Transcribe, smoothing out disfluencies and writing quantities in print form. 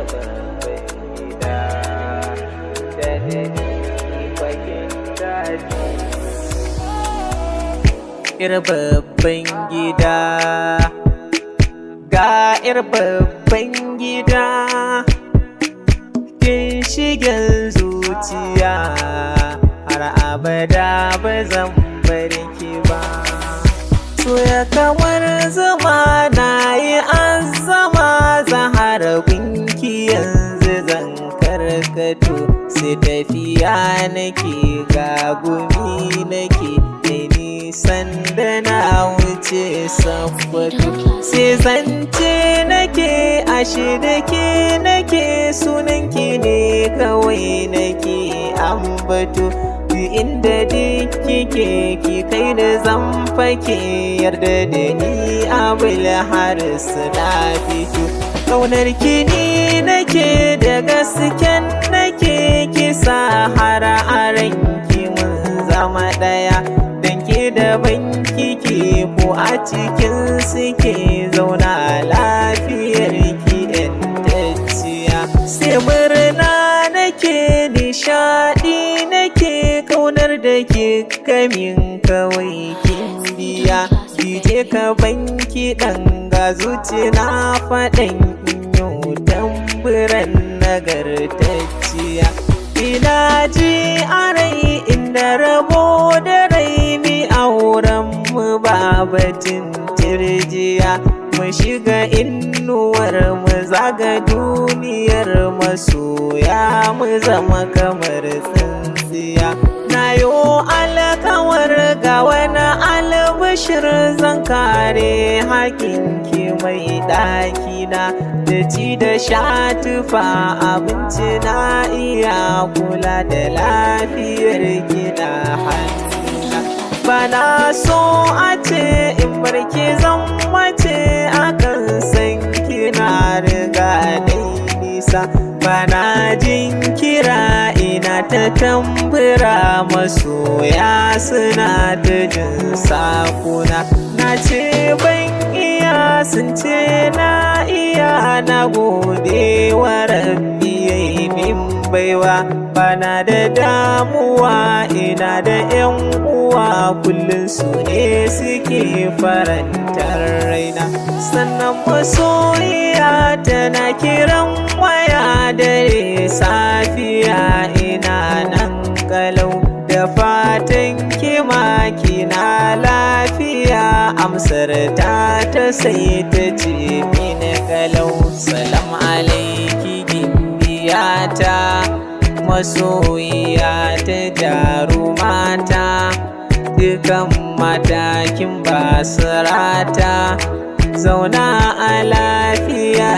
babban gida da ni bakin daji. Babban gida ga babban gida ginshigen zuciya har abada ba zan bar ki ba. So ya kamar zuma na yi azama zahar gunki yanzu zan karkato sai tafiya nake ga gumi nake nisan da na wuce sabbato sai zance nake ashe da ke nake sunanki ne kawai nake ambato inda duk kike ki kai da zan fake yarda da ni Abul har na fito ƙaunar ki ni nake da gasken nake kisa har a ranki mun zama ɗaya danke da banki ke ko a cikin suke zauna lafiyar ki ƴantacciya sai murna nake nishaɗi nake kaunar da ke kamin kawai kin biya kije ka banki ɗan ga zuci na faɗan yau tamburan nagartacciya ina ji a rai inda rabo da rai mi auren mu babatin tirjiya mu shiga inuwar mu zaga duniyar masoya mu zama kamar tsintsiya na yo alkawar ga wani albishir zan kare hakinki mai ɗakina da ci da sha tufa abinci na iya kula da lafiyar gina hannuna bana so a ce in barki zan mace akan san kina riga dai nisa bana jin kira ina ta tambura masoya suna ta jin sakuna na ce ban iya sun ce na iya na gode wa rabbi yayi min baiwa bana da damuwa ina da yan uwa kullum su ne suke farantar raina sannan masoyiya tana kiran waya dare safiya ina nan kalau da fatan kima kina lafiya amsar ta sai ta ce mini kalau salam alaiki gimbiyata masoyiya ta jarumata dukan matakin basirata zauna a lafiya